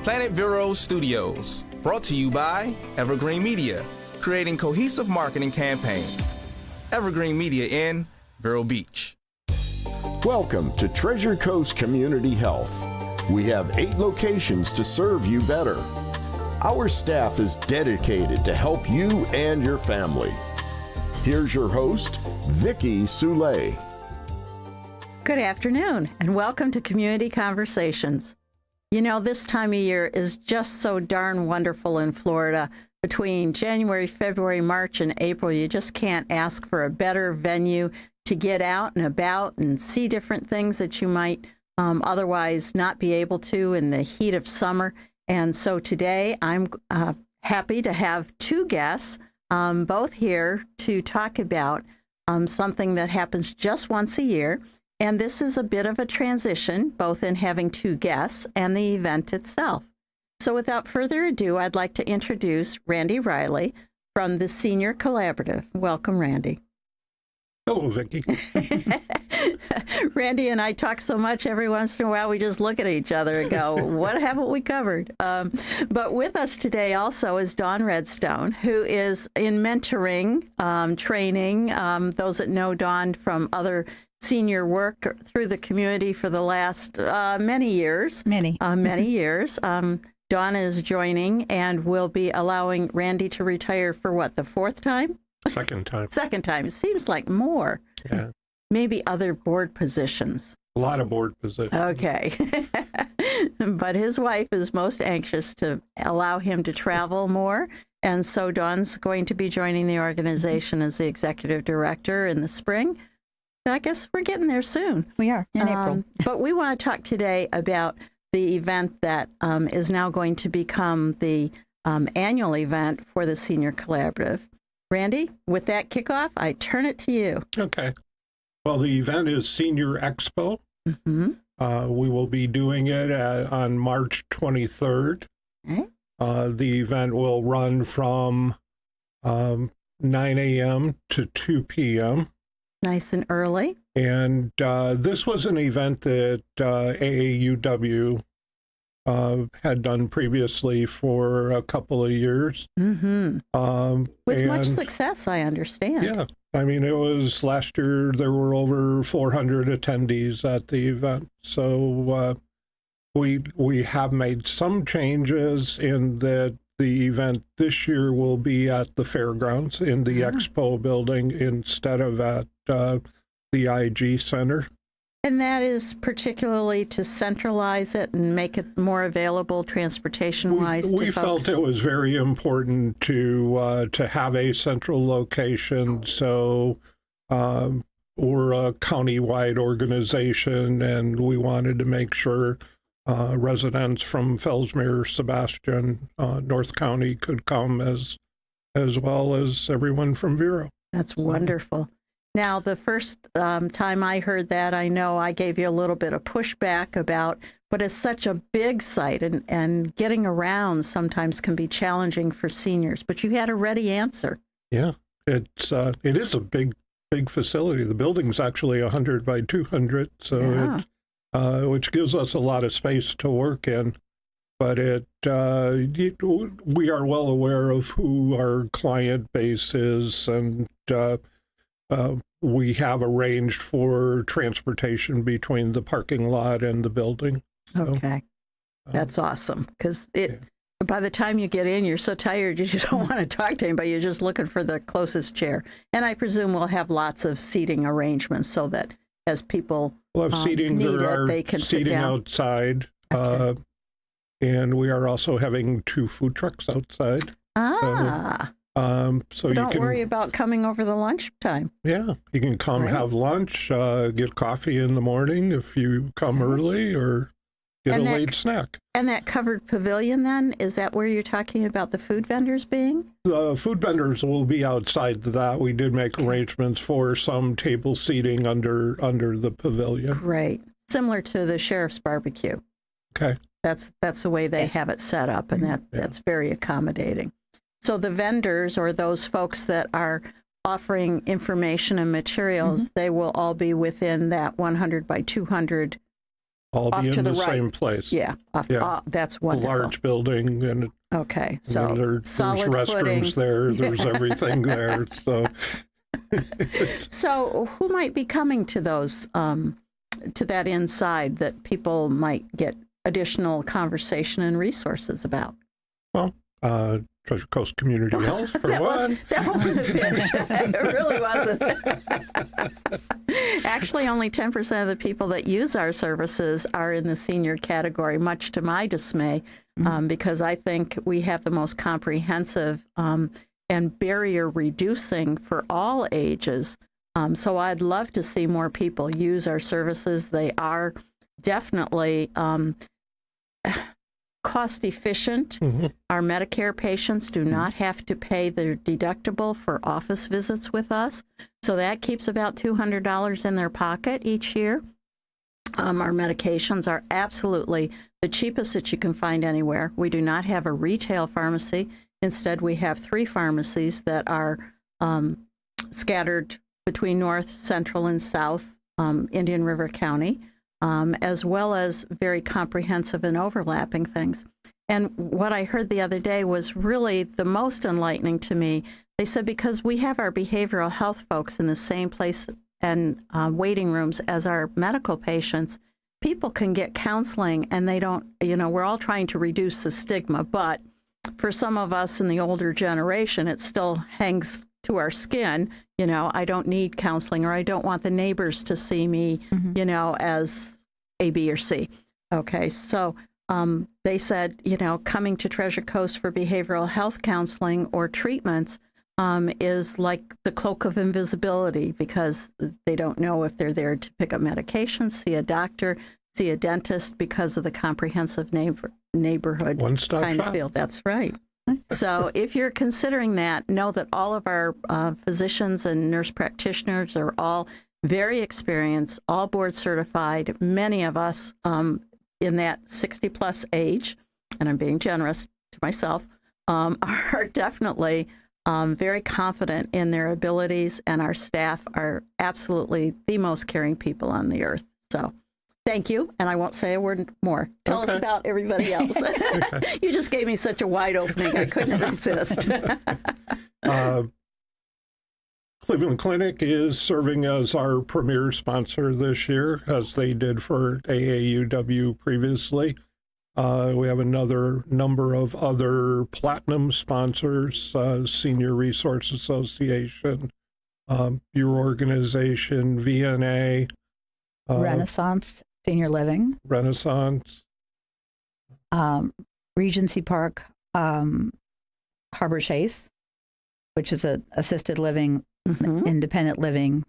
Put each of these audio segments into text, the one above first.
Planet Vero Studios, brought to you by Evergreen Media, creating cohesive marketing campaigns. Evergreen Media in Vero Beach. Welcome to Treasure Coast Community Health. We have 8 locations to serve you better. Our staff is dedicated to help you and your family. Here's your host, Vicki Soule. Good afternoon, and welcome to Community Conversations. You know, this time of year is just so darn wonderful in Florida. Between January, February, March, and April, you just can't ask for a better venue to get out and about and see different things that you might otherwise not be able to in the heat of summer. And so today I'm happy to have 2 guests, both here to talk about something that happens just once a year. And this is a bit of a transition, both in having 2 guests and the event itself. So without further ado, I'd like to introduce Randy Riley from the Senior Collaborative. Welcome, Randy. Hello, Vicki. Randy and I talk so much every once in a while, we just look at each other and go, what haven't we covered? But with us today also is Dawn Redstone, who is in mentoring, training, those that know Dawn from other senior work through the community for the last many years. Many years. Dawn is joining and will be allowing Randy to retire for what, the 4th time? Second time. Second time. It seems like more. Yeah. Maybe other board positions. A lot of board positions. Okay. But his wife is most anxious to allow him to travel more. And so Dawn's going to be joining the organization as the executive director in the spring. I guess we're getting there soon. We are, in April. But we want to talk today about the event that is now going to become the annual event for the Senior Collaborative. Randy, with that kickoff, I turn it to you. Okay. Well, the event is Senior Expo. Mm-hmm. We will be doing it on March 23rd. Okay. The event will run from 9 a.m. to 2 p.m. Nice and early. And this was an event that AAUW had done previously for a couple of years. Mm-hmm. With much success, I understand. Yeah. I mean, it was last year, there were over 400 attendees at the event. So we have made some changes in that the event this year will be at the fairgrounds in the Expo building instead of at the IG Center. And that is particularly to centralize it and make it more available transportation-wise to folks? We felt it was very important to have a central location. So we're a county-wide organization, and we wanted to make sure residents from Fellsmere, Sebastian, North County could come as well as everyone from Vero. That's wonderful. Now, the first time I heard that, I know I gave you a little bit of pushback about, but it's such a big site, and getting around sometimes can be challenging for seniors. But you had a ready answer. Yeah, it is a big facility. The building's actually 100 by 200, so yeah. Which gives us a lot of space to work in. But we are well aware of who our client base is, and we have arranged for transportation between the parking lot and the building. So, okay. That's awesome, because by the time you get in, you're so tired you don't want to talk to anybody. You're just looking for the closest chair. And I presume we'll have lots of seating arrangements so that as people we'll have seating. they can seating sit down outside. Okay. And we are also having 2 food trucks outside. So don't worry about coming over the lunchtime. Yeah, you can come have lunch, get coffee in the morning if you come early, or get a late snack. And that covered pavilion then, is that where you're talking about the food vendors being? The food vendors will be outside that. We did make arrangements for some table seating under the pavilion. Great. Similar to the sheriff's barbecue. Okay. That's the way they have it set up, and that's very accommodating. So the vendors, or those folks that are offering information and materials, they will all be within that 100 by 200 all off be to in the the right. same place. Yeah, Yeah. that's A wonderful. large building, and Okay, and so there's solid restrooms footing. there. There's everything there. So So who might be coming to those, to that inside that people might get additional conversation and resources about? well, Treasure Coast Community Health for one. That wasn't a pitch. It really wasn't. Actually, only 10% of the people that use our services are in the senior category, much to my dismay, because I think we have the most comprehensive and barrier reducing for all ages. So I'd love to see more people use our services. They are definitely cost efficient. Our Medicare patients do not have to pay their deductible for office visits with us. So that keeps about $200 in their pocket each year. Our medications are absolutely the cheapest that you can find anywhere. We do not have a retail pharmacy. Instead, we have 3 pharmacies that are scattered between North, Central, and South Indian River County, as well as very comprehensive and overlapping things. And what I heard the other day was really the most enlightening to me. They said because we have our behavioral health folks in the same place and waiting rooms as our medical patients, people can get counseling and they don't, we're all trying to reduce the stigma, but for some of us in the older generation, it still hangs to our skin. I don't need counseling, or I don't want the neighbors to see me, as A, B, or C. Okay, so they said, coming to Treasure Coast for behavioral health counseling or treatments is like the cloak of invisibility, because they don't know if they're there to pick up medications, see a doctor, see a dentist, because of the comprehensive neighborhood One-stop kind of shop. feel. That's right. So if you're considering that, know that all of our physicians and nurse practitioners are all very experienced, all board certified. Many of us in that 60 plus age, and I'm being generous to myself, are definitely very confident in their abilities, and our staff are absolutely the most caring people on the earth. So thank you, and I won't say a word more. Tell us about everybody else. You just gave me such a wide opening, I couldn't resist. Cleveland Clinic is serving as our premier sponsor this year, as they did for AAUW previously. We have another number of other platinum sponsors, Senior Resource Association, your organization, VNA, Renaissance Senior Living, Renaissance, Regency Park, Harbor Chase, which is a assisted living, independent living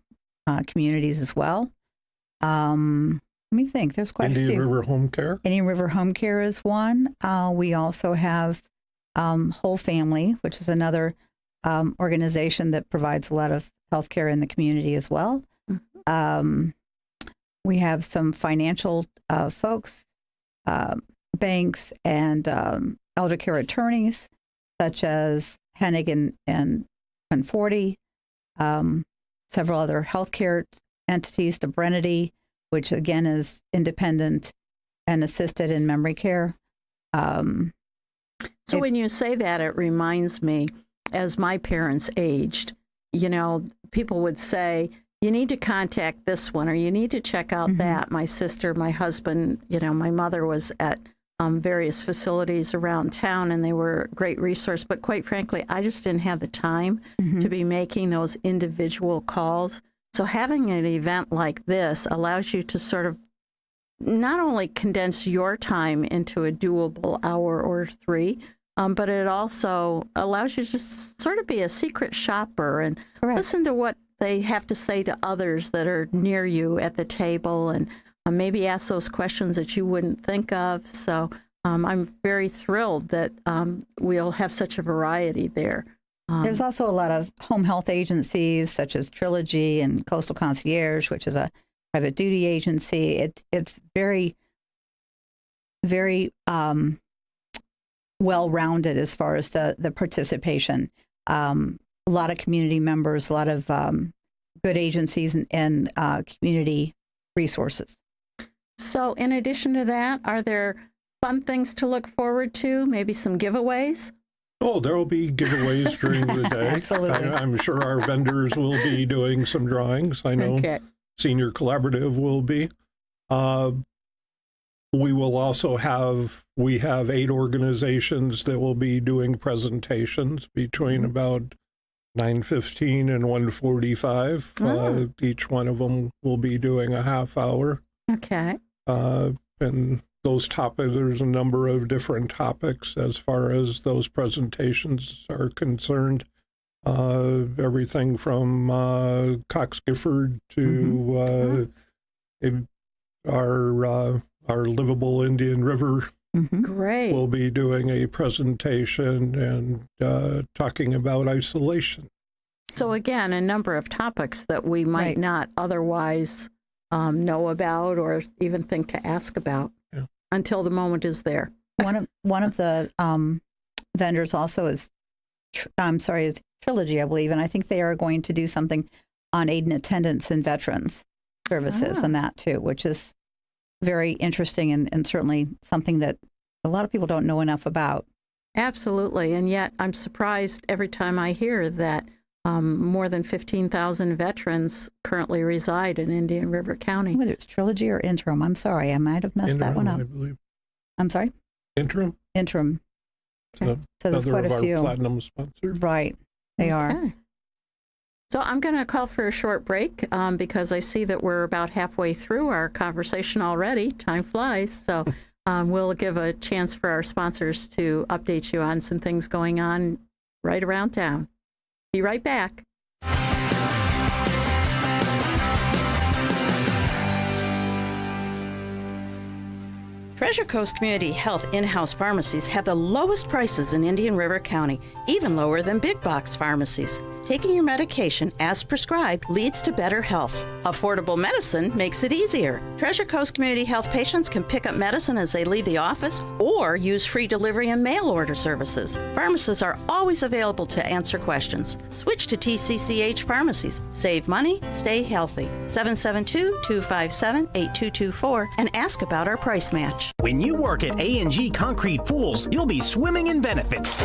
communities as well. Let me think. There's quite a few. Indian River Home Care. Indian River Home Care is one. We also have Whole Family, which is another organization that provides a lot of healthcare in the community as well. We have some financial folks, banks, and elder care attorneys, such as Hennig and Conforti, several other healthcare entities, the Brenity, which again is independent and assisted in memory care. So when you say that, it reminds me, as my parents aged, people would say, you need to contact this one, or you need to check out that. My sister, my husband, my mother was at various facilities around town, and they were a great resource. But quite frankly, I just didn't have the time to be making those individual calls. So having an event like this allows you to sort of not only condense your time into a doable hour or 3, but it also allows you to sort of be a secret shopper and listen to what they have to say to others that are near you at the table, and maybe ask those questions that you wouldn't think of. So I'm very thrilled that we'll have such a variety there. There's also a lot of home health agencies such as Trilogy and Coastal Concierge, which is a private duty agency. It's very, very well-rounded as far as the participation. A lot of community members, a lot of good agencies and community resources. So in addition to that, are there fun things to look forward to? Maybe some giveaways? Oh, there will be giveaways during the day. Absolutely. I'm sure our vendors will be doing some drawings. I know Senior Collaborative will be. We will also we have 8 organizations that will be doing presentations between about 9:15 and 1:45. Each one of them will be doing a half hour. Okay. And those topics, there's a number of different topics as far as those presentations are concerned. Everything from Cox Gifford to our livable Indian River. Great. Will be doing a presentation and talking about isolation. So again, a number of topics that we might not otherwise know about or even think to ask about until the moment is there. One of the vendors also is Trilogy, I believe, and I think they are going to do something on aid and attendance in veterans services and that too, which is very interesting and certainly something that a lot of people don't know enough about. Absolutely, and yet I'm surprised every time I hear that more than 15,000 veterans currently reside in Indian River County. Whether it's Trilogy or Interim, I'm sorry, I might have messed that one up. I believe. I'm sorry? Interim? Interim. Okay. So there's quite a few. Platinum sponsors. Right, they are. So I'm going to call for a short break because I see that we're about halfway through our conversation already. Time flies. So we'll give a chance for our sponsors to update you on some things going on right around town. Be right back. Treasure Coast Community Health in-house pharmacies have the lowest prices in Indian River County, even lower than big box pharmacies. Taking your medication as prescribed leads to better health. Affordable medicine makes it easier. Treasure Coast Community Health patients can pick up medicine as they leave the office or use free delivery and mail order services. Pharmacists are always available to answer questions. Switch to TCCH pharmacies. Save money, stay healthy. 772-257-8224 and ask about our price match. When you work at A&G Concrete Pools, you'll be swimming in benefits.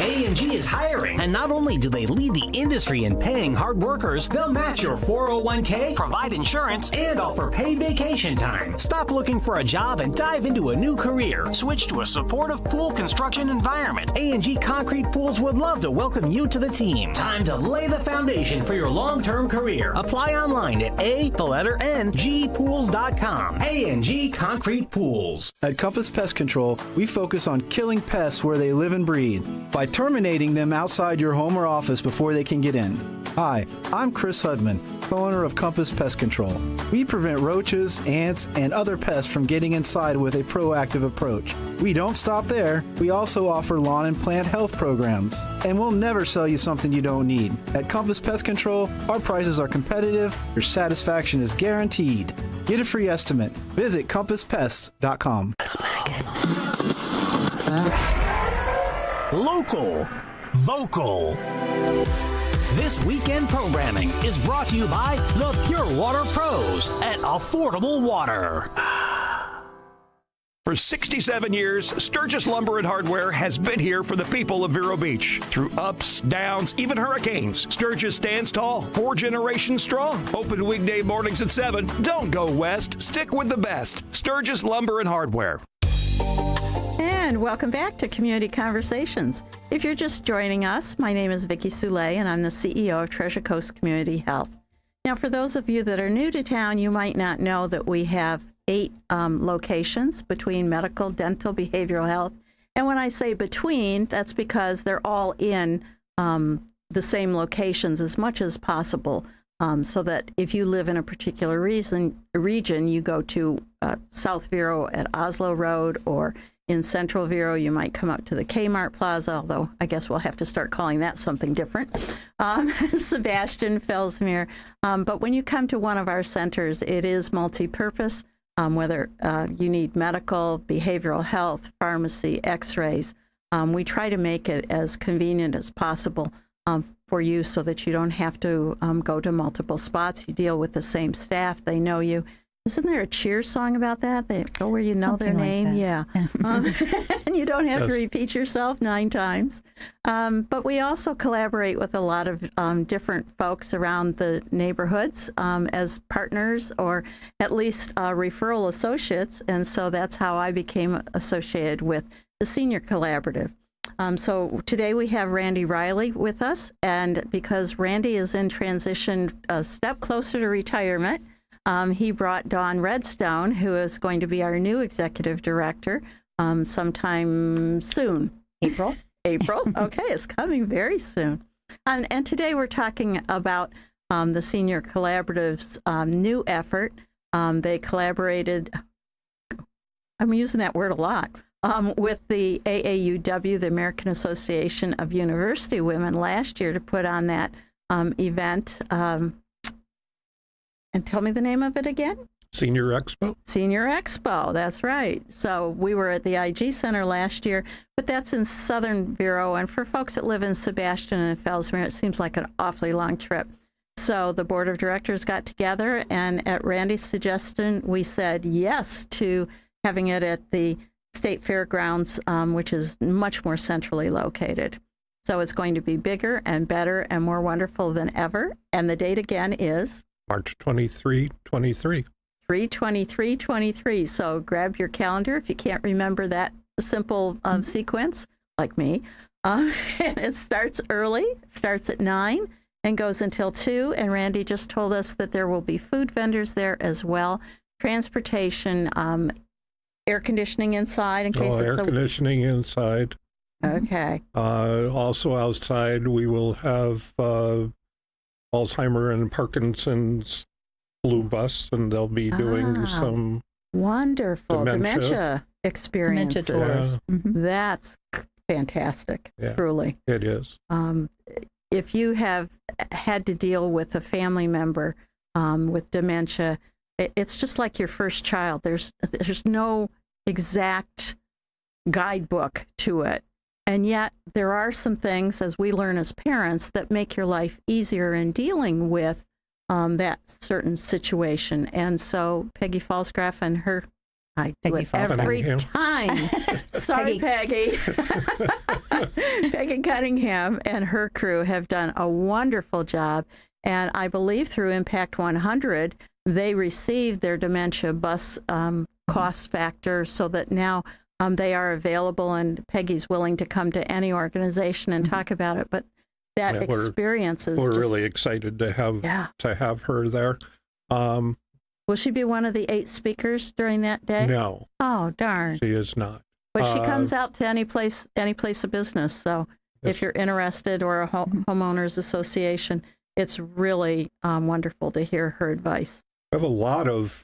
A&G is hiring, and not only do they lead the industry in paying hard workers, they'll match your 401k, provide insurance, and offer paid vacation time. Stop looking for a job and dive into a new career. Switch to a supportive pool construction environment. A&G Concrete Pools would love to welcome you to the team. Time to lay the foundation for your long-term career. Apply online at ngpools.com. A&G Concrete Pools. At Compass Pest Control, we focus on killing pests where they live and breed by terminating them outside your home or office before they can get in. Hi, I'm Chris Hudman, co-owner of Compass Pest Control. We prevent roaches, ants, and other pests from getting inside with a proactive approach. We don't stop there. We also offer lawn and plant health programs. And we'll never sell you something you don't need. At Compass Pest Control, our prices are competitive, your satisfaction is guaranteed. Get a free estimate. Visit compasspests.com. That's Local. Vocal. This weekend programming is brought to you by the Pure Water Pros at Affordable Water. For 67 years, Sturgis Lumber and Hardware has been here for the people of Vero Beach. Through ups, downs, even hurricanes, Sturgis stands tall, 4 generations strong. Open weekday mornings at 7. Don't go west. Stick with the best. Sturgis Lumber and Hardware. And welcome back to Community Conversations. If you're just joining us, my name is Vicki Soulé, and I'm the CEO of Treasure Coast Community Health. Now, for those of you that are new to town, you might not know that we have 8 locations between medical, dental, behavioral health. And when I say between, that's because they're all in the same locations as much as possible, so that if you live in a particular region, you go to South Vero at Oslo Road, or in Central Vero, you might come up to the Kmart Plaza, although I guess we'll have to start calling that something different, Sebastian, Fellsmere. But when you come to one of our centers, it is multi-purpose, whether you need medical, behavioral health, pharmacy, x-rays. We try to make it as convenient as possible for you so that you don't have to go to multiple spots. You deal with the same staff. They know you. Isn't there a Cheers song about that? They go where you know Something their like name. that. Yeah. And you don't have to Yes. repeat yourself 9 times. But we also collaborate with a lot of different folks around the neighborhoods as partners or at least referral associates. And so that's how I became associated with the Senior Collaborative. So today we have Randy Riley with us. And because Randy is in transition a step closer to retirement, he brought Dawn Redstone, who is going to be our new executive director sometime soon. April. April. Okay, it's coming very soon. And today we're talking about the Senior Collaborative's new effort. They collaborated, I'm using that word a lot, with the AAUW, the American Association of University Women, last year to put on that event. And tell me the name of it again. Senior Expo. Senior Expo, that's right. So we were at the IG Center last year, but that's in Southern Vero. And for folks that live in Sebastian and Fellsmere, it seems like an awfully long trip. So the board of directors got together, and at Randy's suggestion, we said yes to having it at the State Fairgrounds, which is much more centrally located. So it's going to be bigger and better and more wonderful than ever. And the date again is March 23, 23. 3/23/23. So grab your calendar if you can't remember that simple sequence, like me. And it starts early, starts at 9 and goes until 2. And Randy just told us that there will be food vendors there as well, transportation, air conditioning inside in case Air it's conditioning inside. Okay. Also outside, we will have Alzheimer and Parkinson's blue bus, and they'll be doing some Wonderful dementia experiences. Dementia tours. That's fantastic, Yeah. truly. It is. If you have had to deal with a family member with dementia, it's just like your first child. There's no exact guidebook to it. And yet there are some things, as we learn as parents, that make your life easier in dealing with that certain situation. And so Peggy Falsgraf and her, I do Peggy it Falsgraf. every Cunningham. time. Sorry, Peggy. Peggy Cunningham and her crew have done a wonderful job. And I believe through Impact 100, they received their dementia bus cost factor so that now they are available, and Peggy's willing to come to any organization and talk about it. But that Yeah, experience is We're just, really excited to have her there. Will she be one of the 8 speakers during that day? No, Oh, darn. she is not. But she comes out to any place of business. So if you're interested, or a homeowners association, it's really wonderful to hear her advice. I have a lot of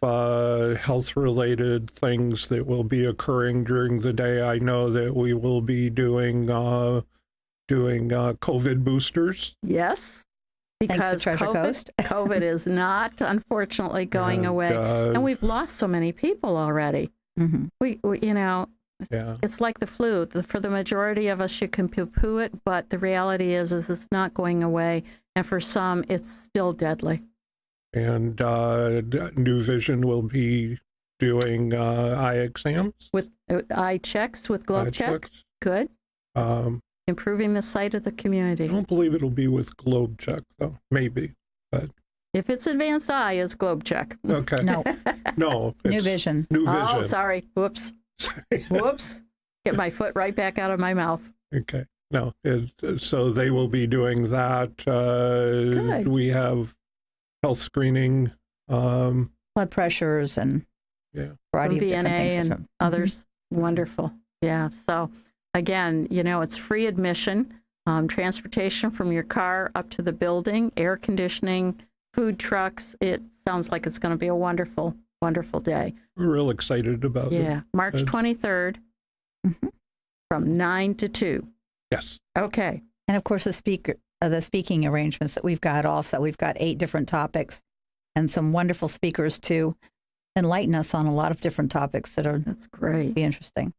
health-related things that will be occurring during the day. I know that we will be doing COVID boosters. Yes, Thanks to because Treasure Coast. COVID is not, unfortunately, going away. And we've lost so many people already. Mm-hmm. We it's like the flu. For the majority of us, you can poo-poo it, but the reality is it's not going away. And for some, it's still deadly. And New Vision will be doing eye exams. With eye checks, with globe Eye check. checks. Good. I Improving the sight of the community. don't believe it'll be with Globe Check, though. Maybe. But If it's advanced eye, it's globe check. okay. No, No. New it's Vision. New Vision. Oh, sorry. Whoops. Whoops. Get my foot right back out of my mouth. Okay. No. So they will be doing that. Good. We have health screening. Blood pressures and Yeah. variety From of different BNA things. and that are- others. Wonderful. Yeah. So again, it's free admission, transportation from your car up to the building, air conditioning, food trucks. It sounds like it's going to be a wonderful, wonderful day. We're real excited about it. Yeah. March Good. 23rd Mhm. from 9 to 2. Yes. Okay. And of course, the speaking arrangements that we've got also, we've got 8 different topics and some wonderful speakers to enlighten us on a lot of different topics that are That's great. be interesting.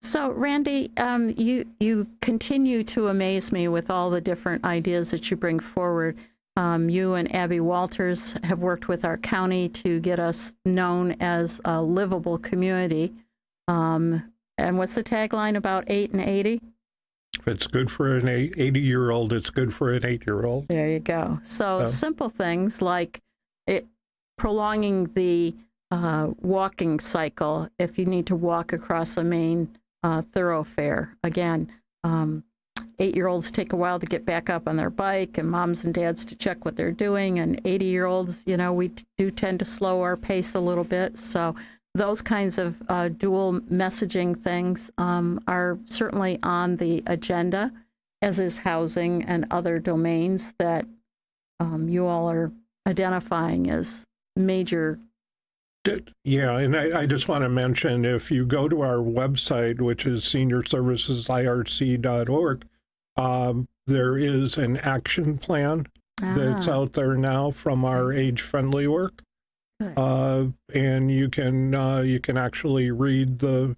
So, Randy, you continue to amaze me with all the different ideas that you bring forward. You and Abby Walters have worked with our county to get us known as a livable community. And what's the tagline about 8 and 80? If it's good for an 80-year-old, it's good for an 8-year-old. There you go. So simple things like prolonging the walking cycle if you need to walk across a main thoroughfare. Again, 8-year-olds take a while to get back up on their bike, and moms and dads to check what they're doing, and 80-year-olds, we do tend to slow our pace a little bit. So those kinds of dual messaging things are certainly on the agenda, as is housing and other domains that you all are identifying as major. Yeah, and I just want to mention, if you go to our website, which is seniorservicesirc.org, there is an action plan that's out there now from our age-friendly work. And you can actually read the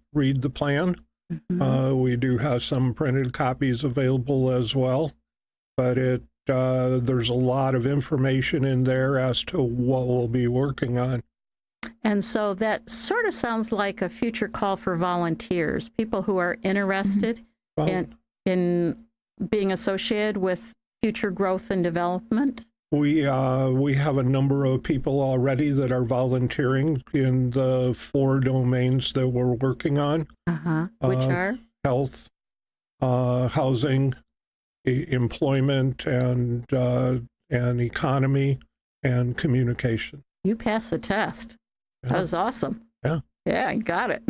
plan. We do have some printed copies available as well, but there's a lot of information in there as to what we'll be working on. And so that sort of sounds like a future call for volunteers, people who are interested in being associated with future growth and development. We have a number of people already that are volunteering in the 4 domains that we're working on. Which are? Health, housing, employment, and economy, and communication. You passed the test. Yeah. That was awesome. Yeah. Yeah, I got it.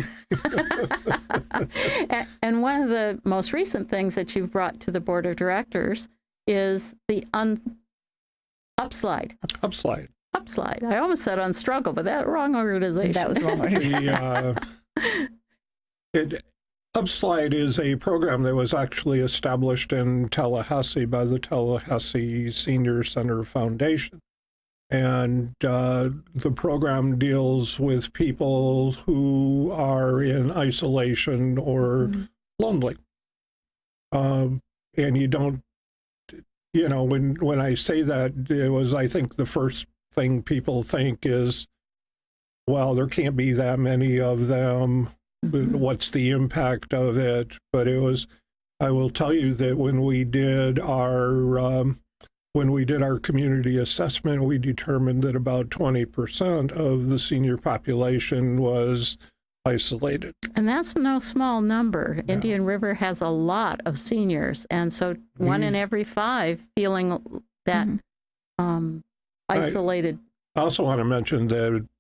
And one of the most recent things that you've brought to the board of directors is the Upslide. I almost said Unstruggle, but that wrong organization. That was wrong organization. Upslide is a program that was actually established in Tallahassee by the Tallahassee Senior Center Foundation. And the program deals with people who are in isolation or lonely. And you don't, when I say that, I think the first thing people think is, well, there can't be that many of them. What's the impact of it? But I will tell you that when we did our community assessment, we determined that about 20% of the senior population was isolated. And that's no small number. No. Indian River has a lot of seniors, and so 1 in every 5 feeling that isolated. I also want to mention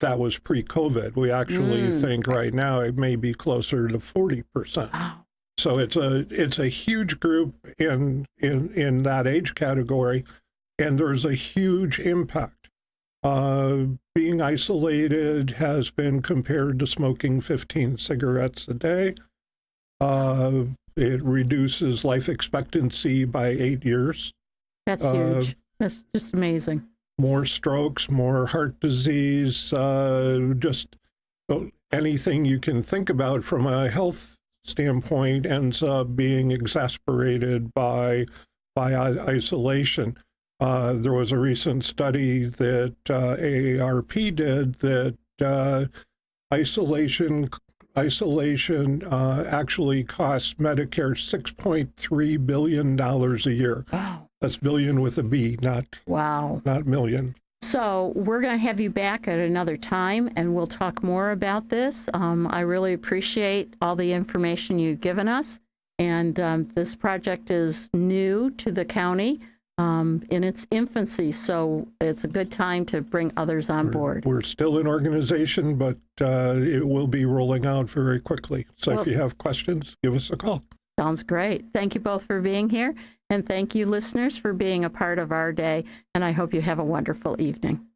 that was pre-COVID. We actually think right now it may be closer to 40%. Wow. So it's a huge group in that age category, and there's a huge impact. Being isolated has been compared to smoking 15 cigarettes a day. It reduces life expectancy by 8 years. That's huge. That's just amazing. More strokes, more heart disease, just anything you can think about from a health standpoint ends up being exasperated by isolation. There was a recent study that AARP did that isolation actually costs Medicare $6.3 billion a year. Wow. That's billion with a B, not million. So we're going to have you back at another time, and we'll talk more about this. I really appreciate all the information you've given us. And this project is new to the county in its infancy, so it's a good time to bring others on board. We're still an organization, but it will be rolling out very quickly. So if you have questions, give us a call. Sounds great. Thank you both for being here. And thank you, listeners, for being a part of our day. And I hope you have a wonderful evening.